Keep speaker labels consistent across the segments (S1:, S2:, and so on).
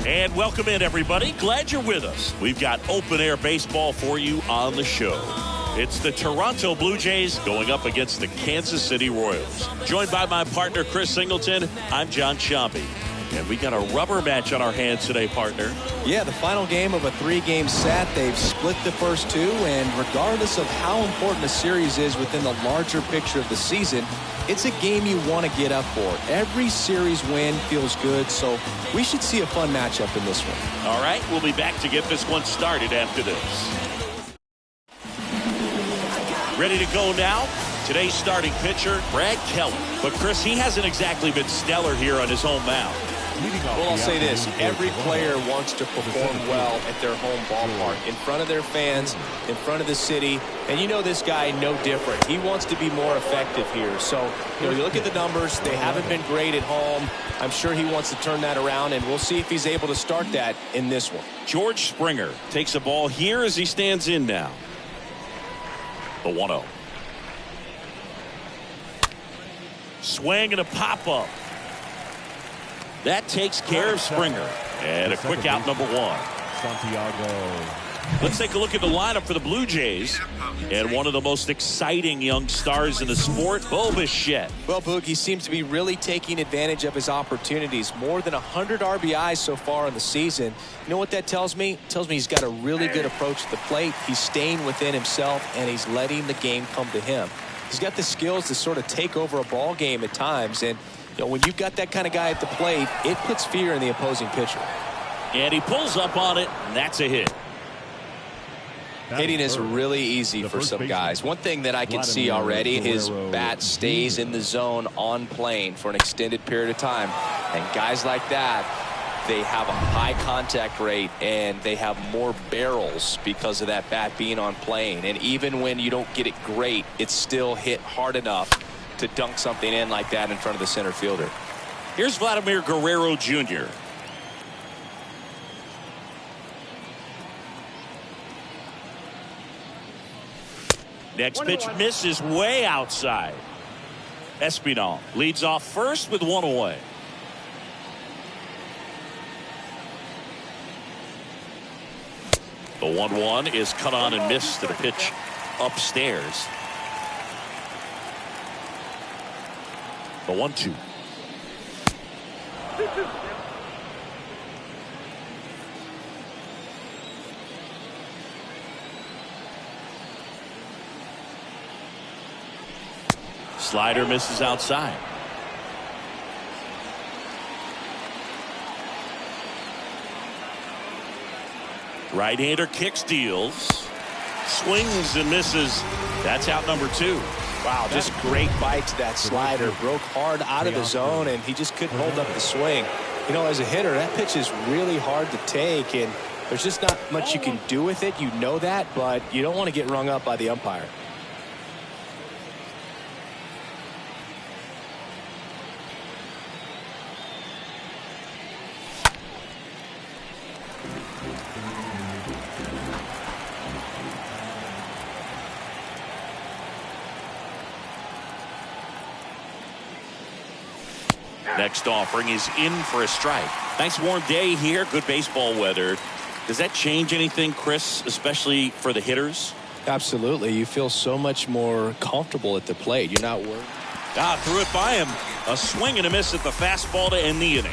S1: And welcome in, everybody. Glad you're with us. We've got open-air baseball for you on the show. It's the Toronto Blue Jays going up against the Kansas City Royals. Joined by my partner, Chris Singleton, I'm John Sciambi. And we got a rubber match on our hands today, partner.
S2: Yeah, the final game of a 3-game set. They've split the first two, and regardless of how important a series is within the larger picture of the season, it's a game you want to get up for. Every series win feels good, so we should see a fun matchup in this one.
S1: All right, we'll be back to get this one started after this. Ready to go now? Today's starting pitcher, Brad Keller. But Chris, he hasn't exactly been stellar here on his home mound.
S2: Well, I'll say this. Every player wants to perform well at their home ballpark, in front of their fans, in front of the city. And you know this guy no different. He wants to be more effective here. So, you look at the numbers. They haven't been great at home. I'm sure he wants to turn that around, and we'll see if he's able to start that in this one.
S1: George Springer takes a ball here as he stands in now. The 1-0. Swing and a pop-up. That takes care of Springer. And a quick out, number one.
S3: Santiago.
S1: Let's take a look at the lineup for the Blue Jays. And one of the most exciting young stars in the sport, Bo Bichette.
S2: Well, Boog, he seems to be really taking advantage of his opportunities. More than 100 RBIs so far in the season. You know what that tells me? It tells me he's got a really good approach to the plate. He's staying within himself, and he's letting the game come to him. He's got the skills to sort of take over a ball game at times, and when you've got that kind of guy at the plate, it puts fear in the opposing pitcher.
S1: And he pulls up on it, and that's a hit.
S2: Hitting is really easy for some guys. One thing that I can see already, his bat stays in the zone on plane for an extended period of time. And guys like that, they have a high contact rate, and they have more barrels because of that bat being on plane. And even when you don't get it great, it's still hit hard enough to dunk something in like that in front of the center fielder.
S1: Here's Vladimir Guerrero Jr. Next pitch misses way outside. Espinal leads off first with one away. The 1-1 is cut on and missed to the pitch upstairs. The 1-2. Slider misses outside. Right-hander kicks, deals, swings and misses. That's out number two.
S2: Wow, just great bite to that slider. Broke hard out of the zone, and he just couldn't hold up the swing. As a hitter, that pitch is really hard to take, and there's just not much you can do with it. You know that, but you don't want to get rung up by the umpire.
S1: Next offering is in for a strike. Nice warm day here. Good baseball weather. Does that change anything, Chris, especially for the hitters?
S2: Absolutely. You feel so much more comfortable at the plate. You're not worried.
S1: Threw it by him. A swing and a miss at the fastball to end the inning.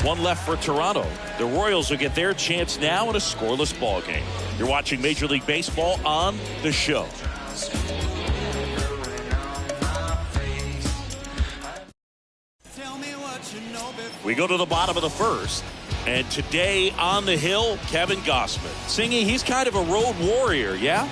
S1: One left for Toronto. The Royals will get their chance now in a scoreless ball game. You're watching Major League Baseball on The Show. We go to the bottom of the first. And today on the hill, Kevin Gausman. Singy, he's kind of a road warrior, yeah?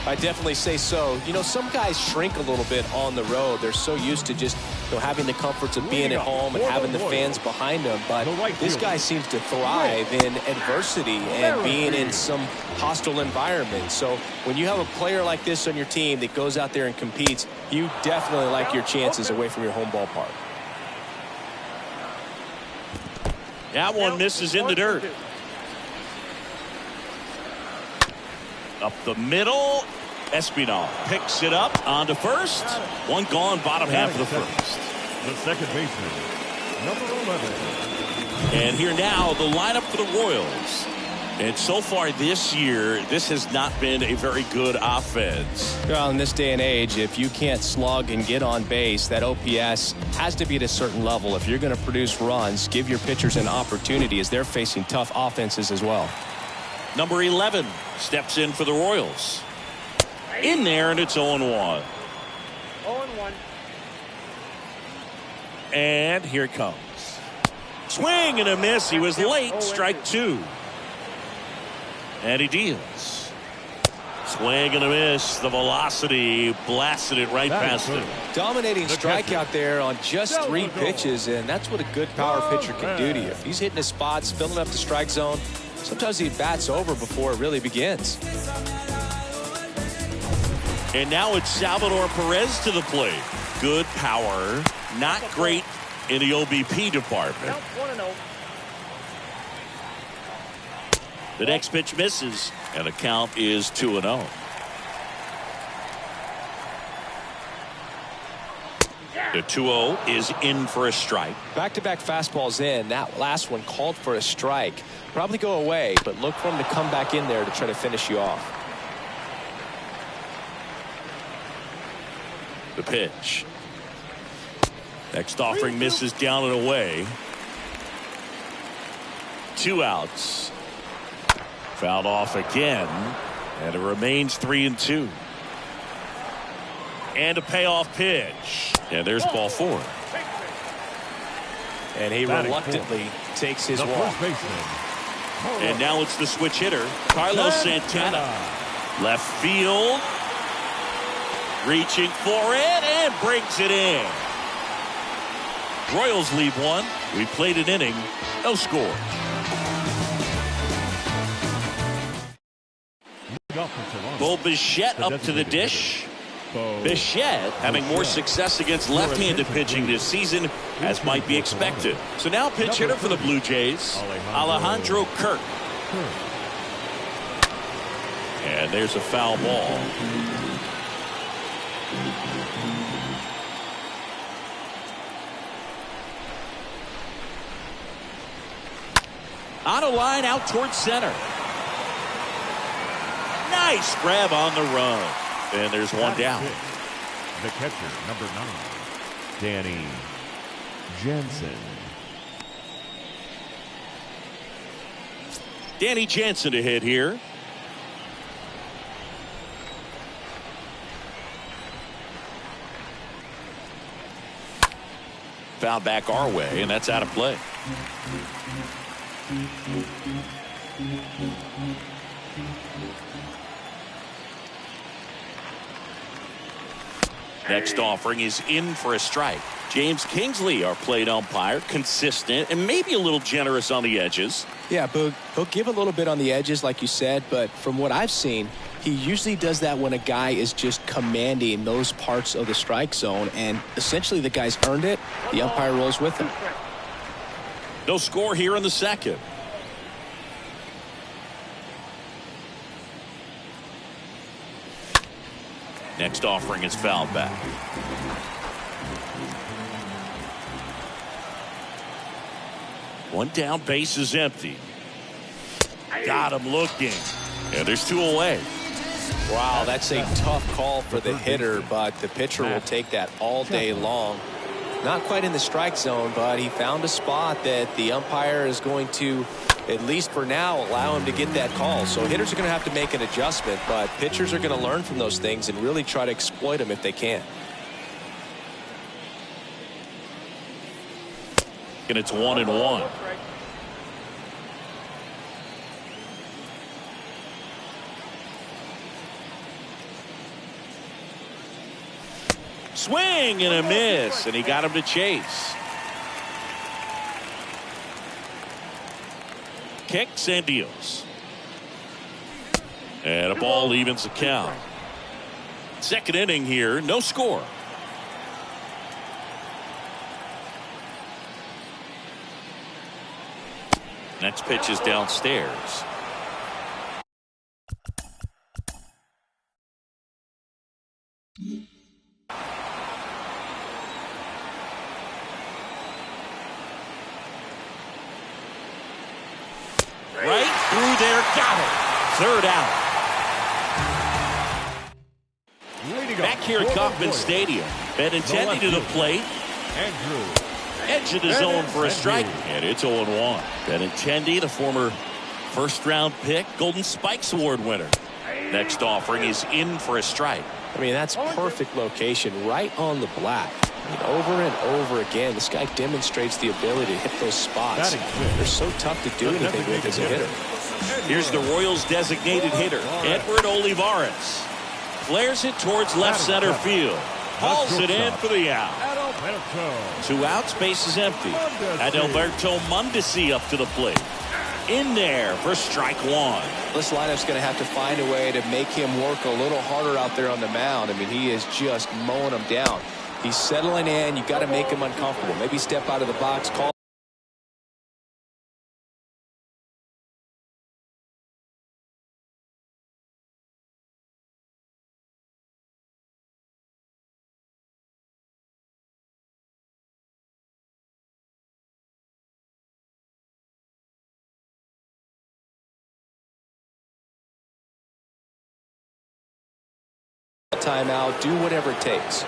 S2: I definitely say so. Some guys shrink a little bit on the road. They're so used to just having the comforts of being at home and having the fans behind them. But this guy seems to thrive in adversity and being in some hostile environment. So when you have a player like this on your team that goes out there and competes, you definitely like your chances away from your home ballpark.
S1: That one misses in the dirt. Up the middle. Espinal picks it up onto first. One gone, bottom half of the first.
S3: The second baseman, number 11.
S1: And here now, the lineup for the Royals. And so far this year, this has not been a very good offense.
S2: Well, in this day and age, if you can't slug and get on base, that OPS has to be at a certain level. If you're going to produce runs, give your pitchers an opportunity as they're facing tough offenses as well.
S1: Number 11 steps in for the Royals. In there, and it's 0-1.
S4: 0-1.
S1: And here it comes. Swing and a miss. He was late. Strike two. And he deals. Swing and a miss. The velocity blasted it right past him.
S2: Dominating strikeout there on just 3 pitches, and that's what a good power pitcher can do to you. If he's hitting his spots, filling up the strike zone, sometimes he bats over before it really begins.
S1: And now it's Salvador Perez to the plate. Good power. Not great in the OBP department. The next pitch misses, and the count is 2-0. The 2-0 is in for a strike.
S2: Back-to-back fastballs in. That last one called for a strike. Probably go away, but look for him to come back in there to try to finish you off.
S1: The pitch. Next offering misses down and away. 2 outs. Fouled off again, and it remains 3-2. And a payoff pitch. And there's ball 4.
S2: And he reluctantly takes his walk.
S1: And now it's the switch hitter, Carlos Santana. Left field. Reaching for it and brings it in. Royals lead 1. We played an inning. No score. Bo Bichette up to the dish. Bichette having more success against left-handed pitching this season, as might be expected. So now pitch hitter for the Blue Jays, Alejandro Kirk. And there's a foul ball. On a line out towards center. Nice grab on the run. And there's one down.
S3: The catcher, number 9, Danny Jansen.
S1: Danny Jansen to hit here. Foul back our way, and that's out of play. Next offering is in for a strike. James Kingsley, our plate umpire, consistent and maybe a little generous on the edges.
S2: Yeah, Boog, he'll give a little bit on the edges, like you said, but from what I've seen, he usually does that when a guy is just commanding those parts of the strike zone, and essentially the guy's earned it. The umpire rolls with him.
S1: No score here in the second. Next offering is fouled back. One down, base is empty. Got him looking. And there's 2 away.
S2: Wow, that's a tough call for the hitter, but the pitcher will take that all day long. Not quite in the strike zone, but he found a spot that the umpire is going to, at least for now, allow him to get that call. So hitters are going to have to make an adjustment, but pitchers are going to learn from those things and really try to exploit them if they can.
S1: And it's 1-1. Swing and a miss, and he got him to chase. Kicks and deals. And a ball evens the count. Second inning here, no score. Next pitch is downstairs. Right through there, got it. Third out. Back here at Kauffman Stadium, Benintendi to the plate. Edge of the zone for a strike, and it's 0-1. Benintendi, the former first-round pick, Golden Spikes Award winner. Next offering is in for a strike.
S2: I mean, that's perfect location, right on the black. I mean, over and over again, this guy demonstrates the ability to hit those spots. They're so tough to do anything with as a hitter.
S1: Here's the Royals' designated hitter, Edward Olivares. Flares it towards left center field. Hauls it in for the out. 2 outs, base is empty. Adalberto Mondesi up to the plate. In there for strike 1.
S2: This lineup's going to have to find a way to make him work a little harder out there on the mound. I mean, he is just mowing them down. He's settling in. You've got to make him uncomfortable. Maybe step out of the box, call. Timeout, do whatever it takes.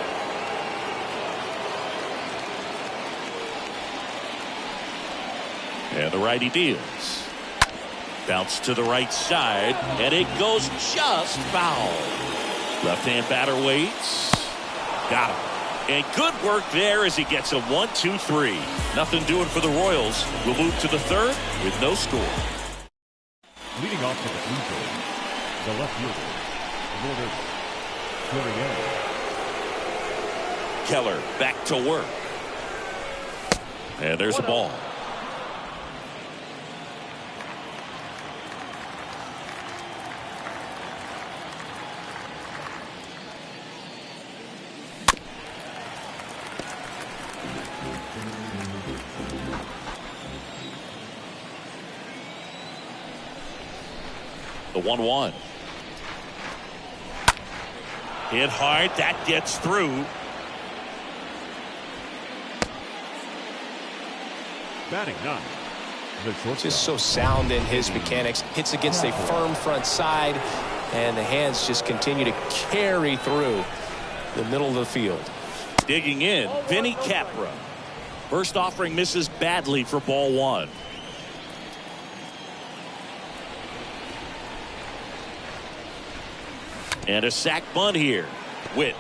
S1: And the righty deals. Bounce to the right side, and it goes just foul. Left-hand batter waits. Got him. And good work there as he gets a 1-2-3. Nothing doing for the Royals. We'll move to the third with no score.
S3: Leading off to the Blue Jays, the left fielder,
S1: Keller back to work. And there's a ball. The 1-1. Hit hard. That gets through.
S3: Batting 9.
S2: Just so sound in his mechanics. Hits against a firm front side, and the hands just continue to carry through the middle of the field.
S1: Digging in, Vinny Capra. First offering misses badly for ball 1. And a sac bunt here. Witt.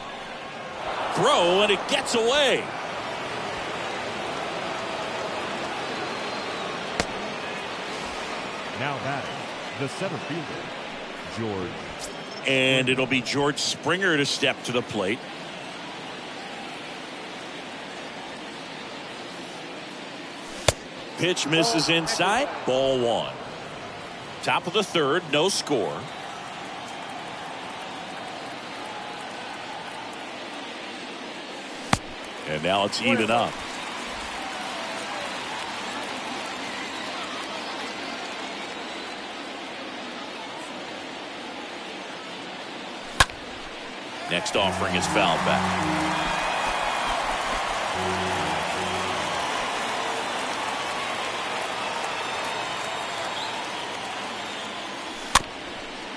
S1: Throw, and it gets away.
S3: Now batting, the center fielder, George.
S1: And it'll be George Springer to step to the plate. Pitch misses inside. Ball 1. Top of the third, no score. And now it's even up. Next offering is fouled back.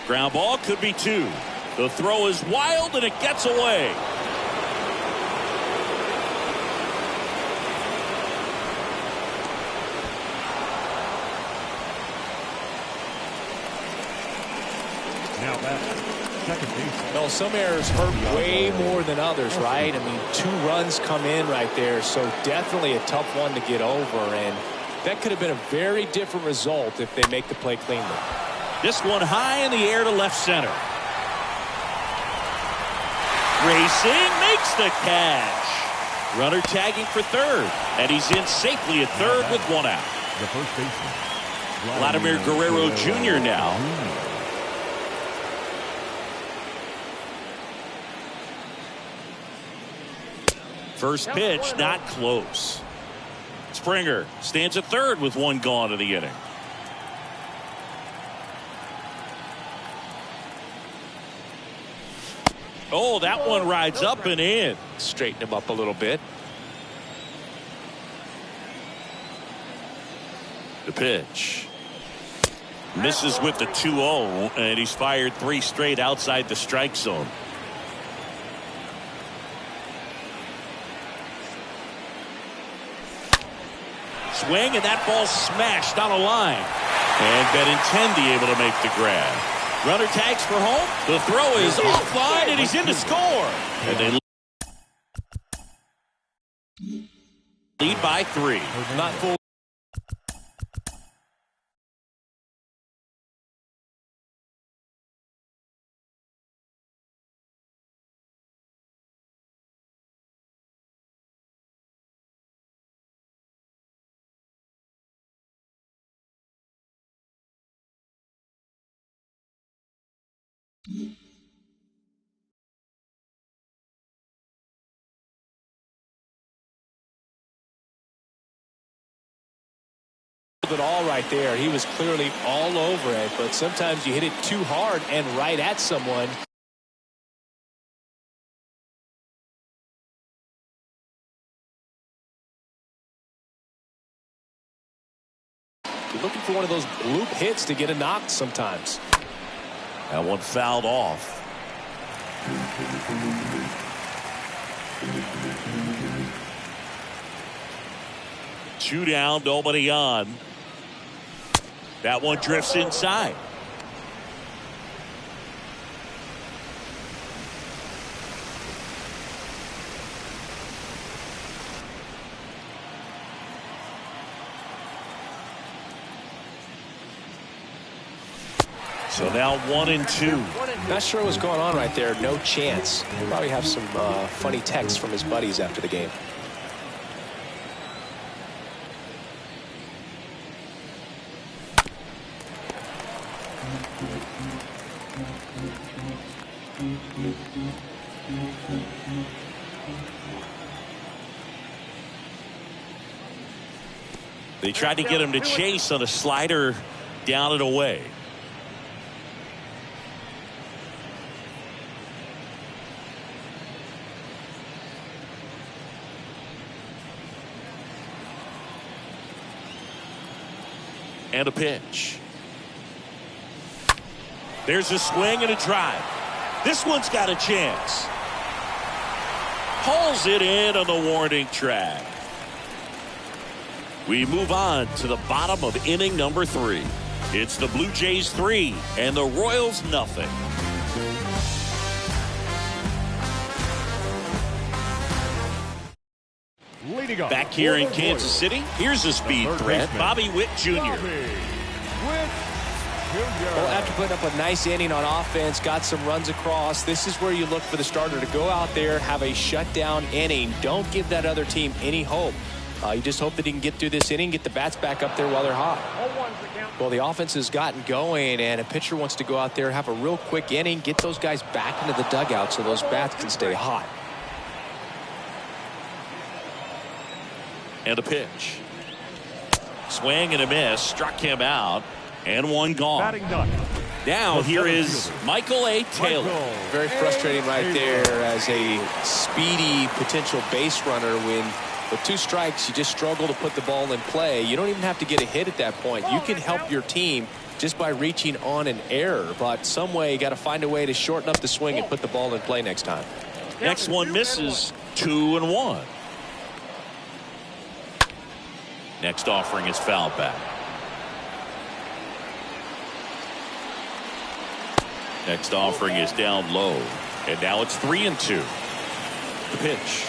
S1: Ground ball, could be 2. The throw is wild, and it gets away.
S3: Now back, second base.
S2: Well, some errors hurt way more than others, right? I mean, 2 runs come in right there, so definitely a tough one to get over, and that could have been a very different result if they make the play cleanly.
S1: This one high in the air to left center. Racing, makes the catch. Runner tagging for third, and he's in safely at third with 1 out.
S3: The first baseman,
S1: Vladimir Guerrero Jr. now. First pitch, not close. Springer stands at third with 1 gone in the inning. Oh, that one rides up and in.
S2: Straighten him up a little bit.
S1: The pitch. Misses with the 2-0, and he's fired 3 straight outside the strike zone. Swing, and that ball smashed on a line. And Benintendi able to make the grab. Runner tags for home. The throw is offline, and he's in to score. And they lead by 3.
S2: Not full. It all right there. He was clearly all over it, but sometimes you hit it too hard and right at someone. You're looking for one of those bloop hits to get a knock sometimes.
S1: That one fouled off. Two down, nobody on. That one drifts inside. So now 1-2.
S2: Not sure what's going on right there. No chance. He'll probably have some funny texts from his buddies after the game.
S1: They tried to get him to chase on a slider down and away. And a pitch. There's a swing and a drive. This one's got a chance. Hauls it in on the warning track. We move on to the bottom of inning number 3. It's the Blue Jays 3 and the Royals nothing. Back here in Kansas City, here's a speed threat, Bobby Witt Jr.
S2: Well, after putting up a nice inning on offense, got some runs across, this is where you look for the starter to go out there, have a shutdown inning. Don't give that other team any hope. You just hope that he can get through this inning, get the bats back up there while they're hot. Well, the offense has gotten going, and a pitcher wants to go out there, have a real quick inning, get those guys back into the dugout so those bats can stay hot.
S1: And a pitch. Swing and a miss, struck him out, and one gone. Now here is Michael A. Taylor.
S2: Very frustrating right there as a speedy potential base runner when with 2 strikes you just struggle to put the ball in play. You don't even have to get a hit at that point. You can help your team just by reaching on an error, but some way you got to find a way to shorten up the swing and put the ball in play next time.
S1: Next one misses, 2-1. Next offering is fouled back. Next offering is down low. And now it's 3-2. The pitch.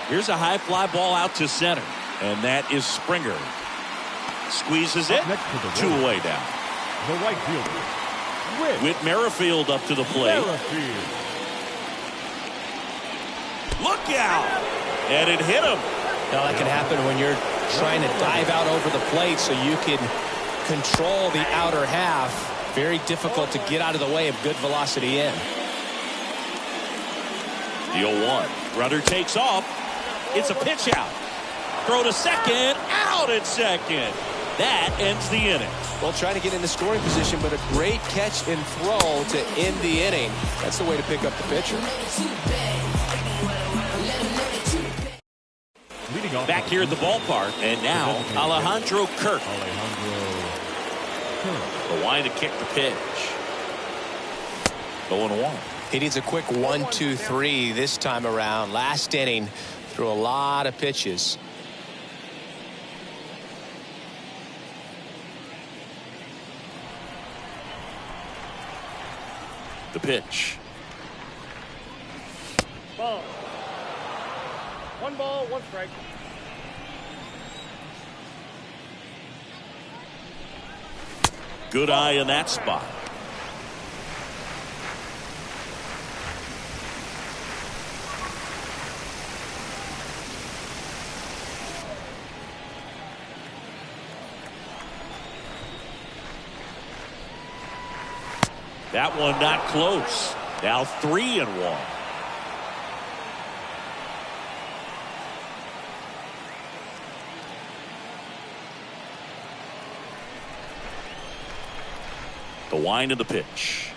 S1: Here's a high fly ball out to center. And that is Springer. Squeezes it. 2 away now.
S3: The right fielder.
S1: Whit Merrifield up to the plate. Look out! And it hit him.
S2: Now that can happen when you're trying to dive out over the plate so you can control the outer half. Very difficult to get out of the way of good velocity in.
S1: The 0-1. Runner takes off. It's a pitch out. Throw to second. Out at second. That ends the inning.
S2: Well, trying to get into scoring position, but a great catch and throw to end the inning. That's the way to pick up the pitcher.
S1: Back here at the ballpark, and now Alejandro Kirk. The line to kick the pitch. 0-1.
S2: He needs a quick 1-2-3 this time around. Last inning, threw a lot of pitches.
S1: The pitch.
S4: Ball. 1 ball, 1 strike.
S1: Good eye in that spot. That one not close. Now 3-1. The wind of the pitch.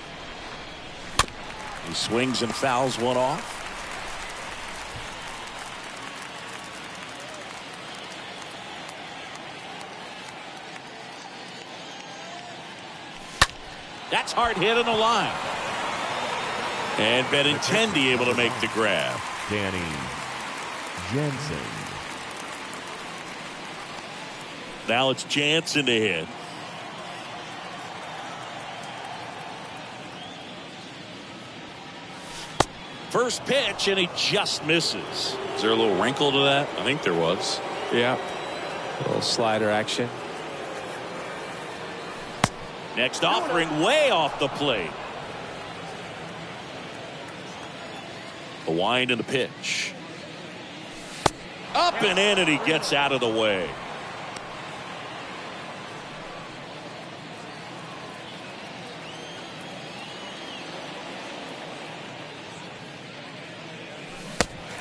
S1: He swings and fouls one off. That's hard hit on the line. And Benintendi able to make the grab.
S3: Danny Jansen.
S1: Now it's Jansen to hit. First pitch, and he just misses. Is there a little wrinkle to that? I think there was.
S2: Yeah. A little slider action.
S1: Next offering way off the plate. The wind and the pitch. Up and in, and he gets out of the way.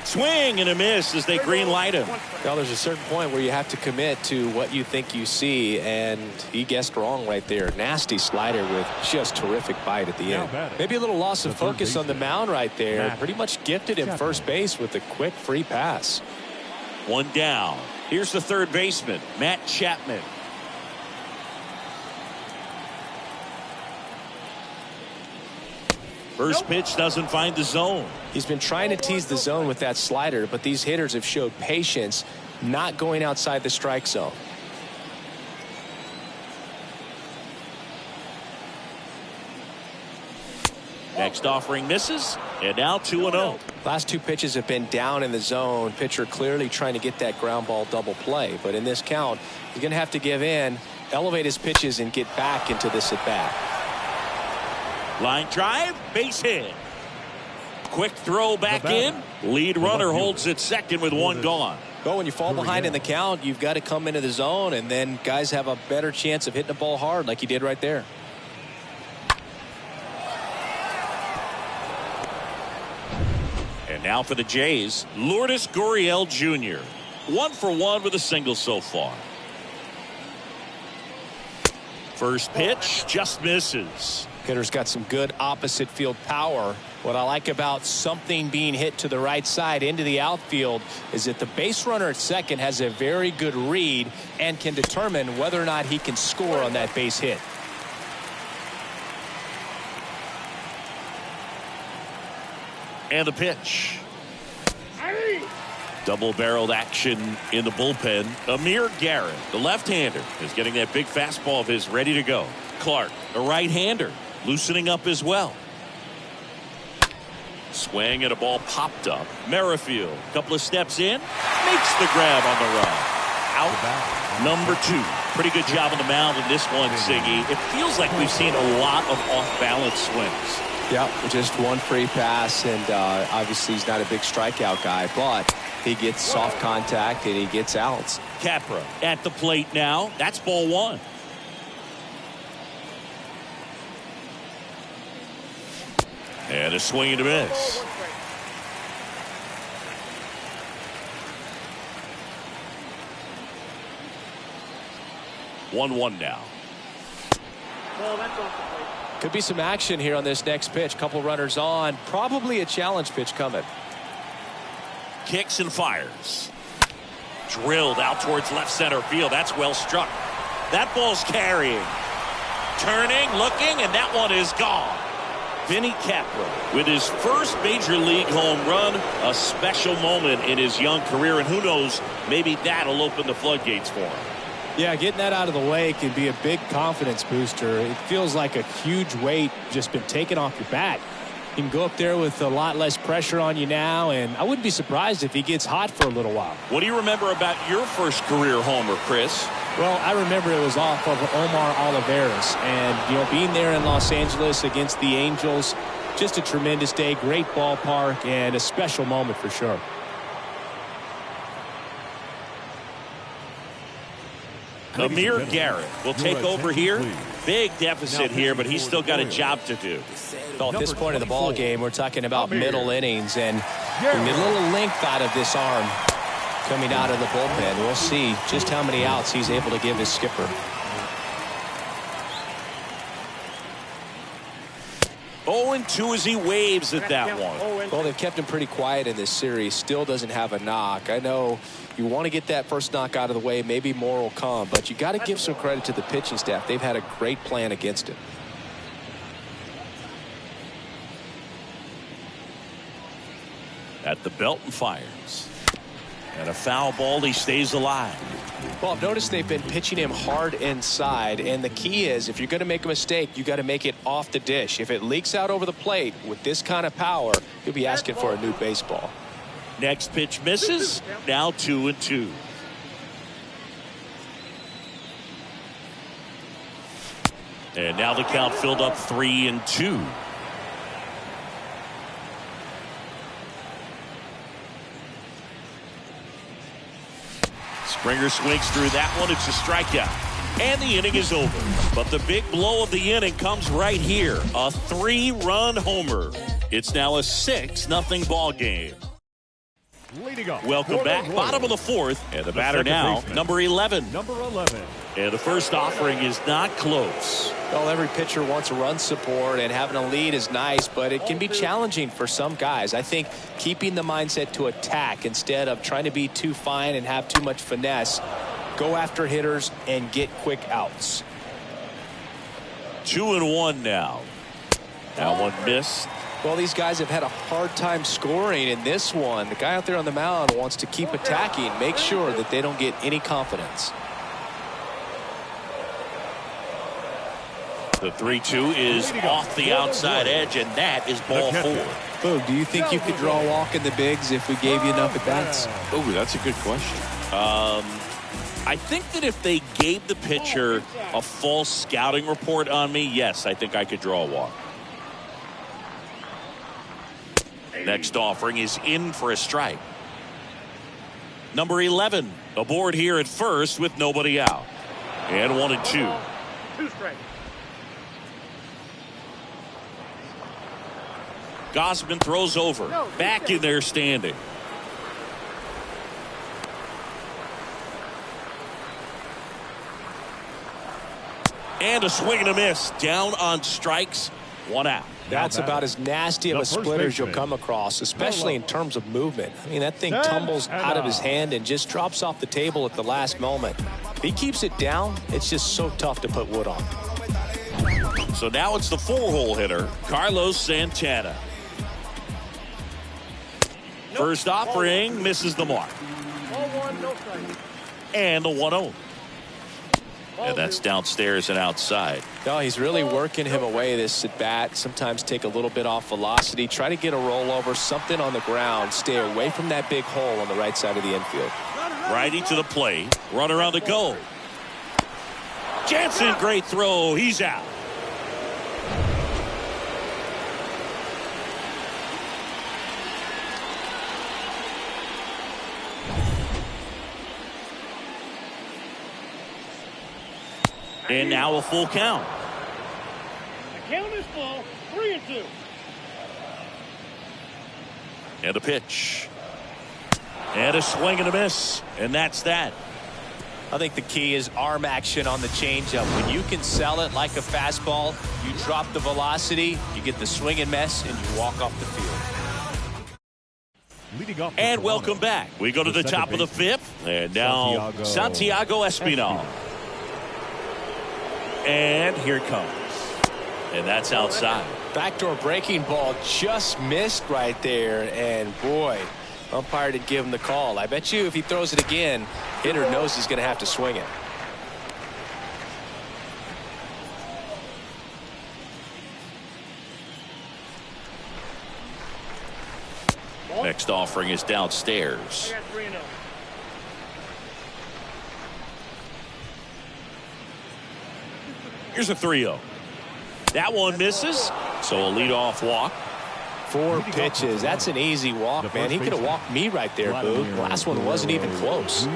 S1: Swing and a miss as they green light him.
S2: Well, there's a certain point where you have to commit to what you think you see, and he guessed wrong right there. Nasty slider with just terrific bite at the end. Maybe a little loss of focus on the mound right there. Pretty much gifted him first base with a quick free pass.
S1: One down. Here's the third baseman, Matt Chapman. First pitch doesn't find the zone.
S2: He's been trying to tease the zone with that slider, but these hitters have showed patience, not going outside the strike zone.
S1: Next offering misses, and now 2-0.
S2: Last 2 pitches have been down in the zone. Pitcher clearly trying to get that ground ball double play, but in this count, he's going to have to give in, elevate his pitches, and get back into this at bat.
S1: Line drive, base hit. Quick throw back in. Lead runner holds at second with 1 gone.
S2: Well, when you fall behind in the count, you've got to come into the zone, and then guys have a better chance of hitting the ball hard like he did right there.
S1: And now for the Jays, Lourdes Gurriel Jr. 1 for 1 with a single so far. First pitch just misses.
S2: Hitter's got some good opposite field power. What I like about something being hit to the right side into the outfield is that the base runner at second has a very good read and can determine whether or not he can score on that base hit.
S1: And the pitch. Double-barreled action in the bullpen. Amir Garrett, the left-hander, is getting that big fastball of his ready to go. Clark, the right-hander, loosening up as well. Swing and a ball popped up. Merrifield, a couple of steps in, makes the grab on the run. Out number 2. Pretty good job on the mound in this one, Siggy. It feels like we've seen a lot of off-balance swings.
S2: Yeah, just one free pass, and obviously he's not a big strikeout guy, but he gets soft contact and he gets outs.
S1: Capra at the plate now. That's ball 1. And a swing and a miss. 1-1 now.
S4: Well, that's off the plate.
S2: Could be some action here on this next pitch. Couple runners on. Probably a challenge pitch coming.
S1: Kicks and fires. Drilled out towards left center field. That's well struck. That ball's carrying. Turning, looking, and that one is gone. Vinny Capra with his first major league home run. A special moment in his young career, and who knows, maybe that'll open the floodgates for him.
S2: Yeah, getting that out of the way can be a big confidence booster. It feels like a huge weight just been taken off your back. You can go up there with a lot less pressure on you now, and I wouldn't be surprised if he gets hot for a little while.
S1: What do you remember about your first career homer, Chris?
S2: Well, I remember it was off of Omar Oliveras, and being there in Los Angeles against the Angels, just a tremendous day, great ballpark, and a special moment for sure.
S1: Amir Garrett will take over here. Big deficit here, but he's still got a job to do.
S2: Well, at this point in the ball game, we're talking about middle innings, and a little length out of this arm coming out of the bullpen. We'll see just how many outs he's able to give his skipper.
S1: 0-2 as he waves at that one.
S2: Well, they've kept him pretty quiet in this series. Still doesn't have a knock. I know you want to get that first knock out of the way. Maybe more will come, but you got to give some credit to the pitching staff. They've had a great plan against him.
S1: At the belt and fires. And a foul ball, he stays alive.
S2: Well, I've noticed they've been pitching him hard inside, and the key is if you're going to make a mistake, you got to make it off the dish. If it leaks out over the plate with this kind of power, you'll be asking for a new baseball.
S1: Next pitch misses. Now 2-2. And now the count filled up 3-2. Springer swings through that one. It's a strikeout. And the inning is over. But the big blow of the inning comes right here. A 3-run homer. It's now a 6-0 ball game. Welcome back. Bottom of the fourth. And the batter now, number 11. And the first offering is not close.
S2: Well, every pitcher wants run support, and having a lead is nice, but it can be challenging for some guys. I think keeping the mindset to attack instead of trying to be too fine and have too much finesse, go after hitters and get quick outs.
S1: 2-1 now. That one missed.
S2: Well, these guys have had a hard time scoring in this one. The guy out there on the mound wants to keep attacking, make sure that they don't get any confidence.
S1: The 3-2 is off the outside edge, and that is ball 4.
S2: Bo, do you think you could draw a walk in the bigs if we gave you enough at bats?
S1: Oh, that's a good question. I think that if they gave the pitcher a false scouting report on me, yes, I think I could draw a walk. Next offering is in for a strike. Number 11 aboard here at first with nobody out. And 1-2.
S4: 2 strikes.
S1: Gausman throws over. Back in there standing. And a swing and a miss. Down on strikes. 1 out.
S2: That's about as nasty of a splitter as you'll come across, especially in terms of movement. I mean, that thing tumbles out of his hand and just drops off the table at the last moment. If he keeps it down, it's just so tough to put wood on.
S1: So now it's the 4-hole hitter, Carlos Santana. First offering misses the mark.
S4: Ball 1, no strike.
S1: And the 1-0. And that's downstairs and outside.
S2: No, he's really working him away this at bat. Sometimes take a little bit off velocity. Try to get a rollover, something on the ground. Stay away from that big hole on the right side of the infield.
S1: Righty to the plate. Runner on the go. Jansen, great throw. He's out. And now a full count.
S4: The count is full. 3-2.
S1: And a pitch. And a swing and a miss. And that's that.
S2: I think the key is arm action on the changeup. When you can sell it like a fastball, you drop the velocity, you get the swing and miss, and you walk off the field.
S1: And welcome back. We go to the top of the fifth. And now Santiago Espinal. And here it comes. And that's outside.
S2: Backdoor breaking ball just missed right there. And boy, umpire didn't give him the call. I bet you if he throws it again, hitter knows he's going to have to swing it.
S1: Next offering is downstairs. Here's a 3-0. That one misses, so a leadoff walk.
S2: 4 pitches. That's an easy walk, man. He could have walked me right there, Boo. The last one wasn't even close.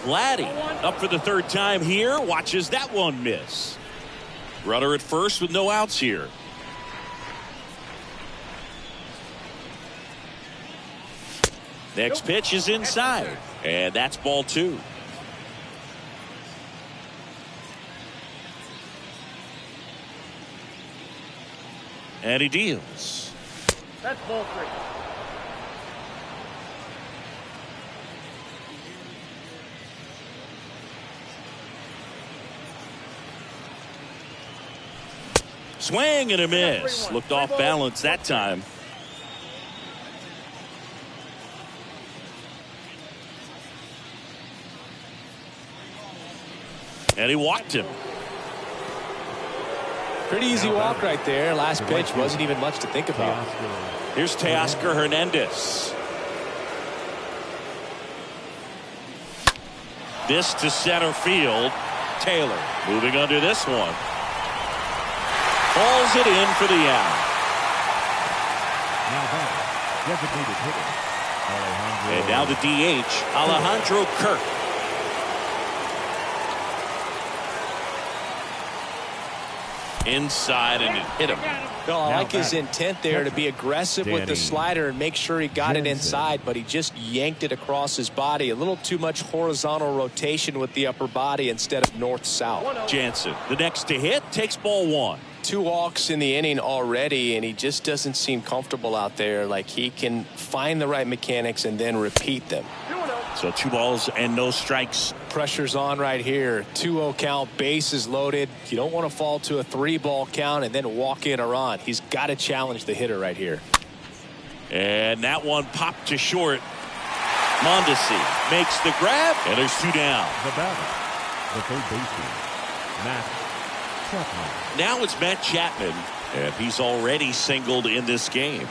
S1: Vladdy up for the 3rd time here. Watches that one miss. Runner at first with no outs here. Next pitch is inside, and that's ball 2. And he deals.
S4: That's ball 3.
S1: Swing and a miss. Looked off balance that time. And he walked him.
S2: Pretty easy walk right there. Last pitch wasn't even much to think about.
S1: Here's Teoscar Hernandez. This to center field. Taylor moving under this one. Falls it in for the out. And now the DH, Alejandro Kirk. Inside, and it hit him.
S2: No, I like his intent there to be aggressive with the slider and make sure he got it inside, but he just yanked it across his body. A little too much horizontal rotation with the upper body instead of north-south.
S1: Jansen, the next to hit, takes ball 1.
S2: 2 walks in the inning already, and he just doesn't seem comfortable out there. Like he can find the right mechanics and then repeat them.
S1: So 2 balls and no strikes.
S2: Pressure's on right here. 2-0 count, bases loaded. You don't want to fall to a 3-ball count and then walk in or on. He's got to challenge the hitter right here.
S1: And that one popped to short. Mondesi makes the grab, and there's 2 down.
S3: The batter, the third baseman, Matt Chapman.
S1: Now it's Matt Chapman, and he's already singled in this game.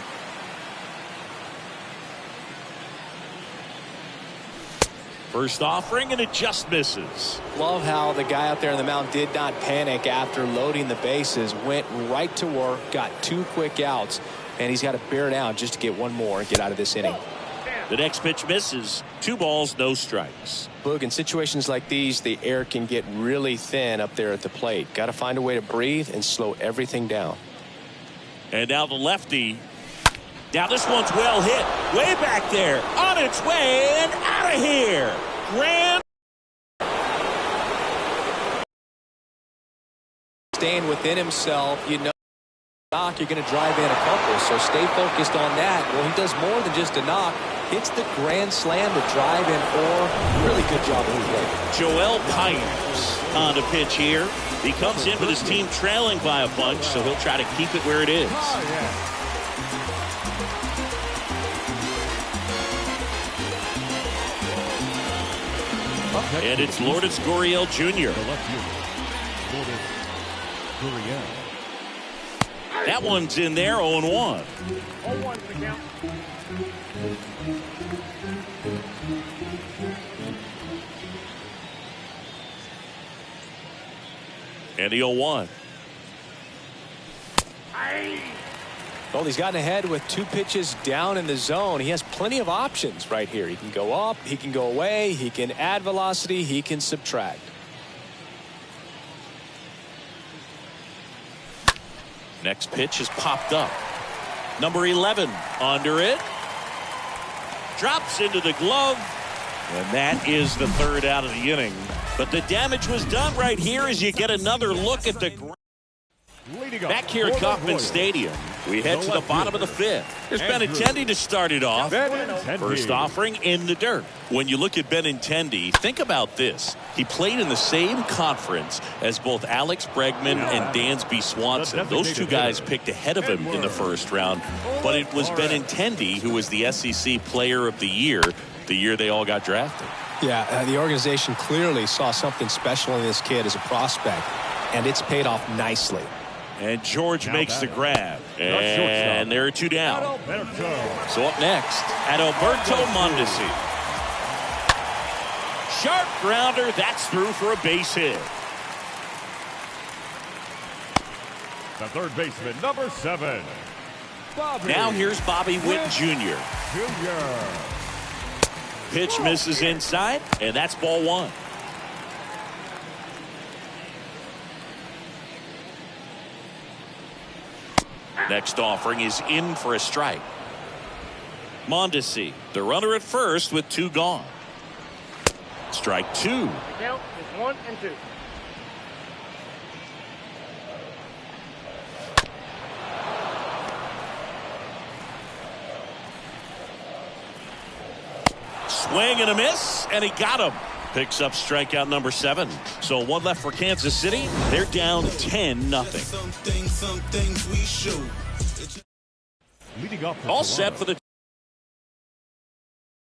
S1: First offering, and it just misses.
S2: Love how the guy out there in the mound did not panic after loading the bases. Went right to work, got 2 quick outs, and he's got to bear down just to get 1 more and get out of this inning.
S1: The next pitch misses. 2 balls, no strikes.
S2: Boog, in situations like these, the air can get really thin up there at the plate. Got to find a way to breathe and slow everything down.
S1: And now the lefty. Now this one's well hit. Way back there. On its way and out of here. Grand.
S2: Staying within himself, you know, knock, you're going to drive in a couple. So stay focused on that. Well, he does more than just a knock. Hits the grand slam to drive in 4. Really good job of the play.
S1: Joel Pires on the pitch here. He comes in with his team trailing by a bunch, so he'll try to keep it where it is. And it's Lourdes Gurriel Jr. That one's in there, 0-1.
S4: 0-1's the count.
S1: And the 0-1.
S2: Well, he's gotten ahead with 2 pitches down in the zone. He has plenty of options right here. He can go up, he can go away, he can add velocity, he can subtract.
S1: Next pitch is popped up. Number 11 under it. Drops into the glove. And that is the third out of the inning. But the damage was done right here as you get another look at the ground. Back here at Kauffman Stadium, we head to the bottom of the fifth. There's Benintendi to start it off. First offering in the dirt. When you look at Benintendi, think about this. He played in the same conference as both Alex Bregman and Dansby Swanson. Those two guys picked ahead of him in the first round. But it was Benintendi who was the SEC Player of the Year they all got drafted.
S5: Yeah, the organization clearly saw something special in this kid as a prospect, and it's paid off nicely.
S1: And George makes the grab. And there are two down. So up next, Adalberto Mondesi. Sharp grounder. That's through for a base hit.
S3: The third baseman, number 7.
S1: Now here's Bobby Witt Jr. Pitch misses inside, and that's ball 1. Next offering is in for a strike. Mondesi, the runner at first with 2 gone. Strike 2.
S4: The count is 1 and 2.
S1: Swing and a miss, and he got him. Picks up strikeout number 7. So 1 left for Kansas City. They're down 10-0.
S3: Leading off
S1: All set for the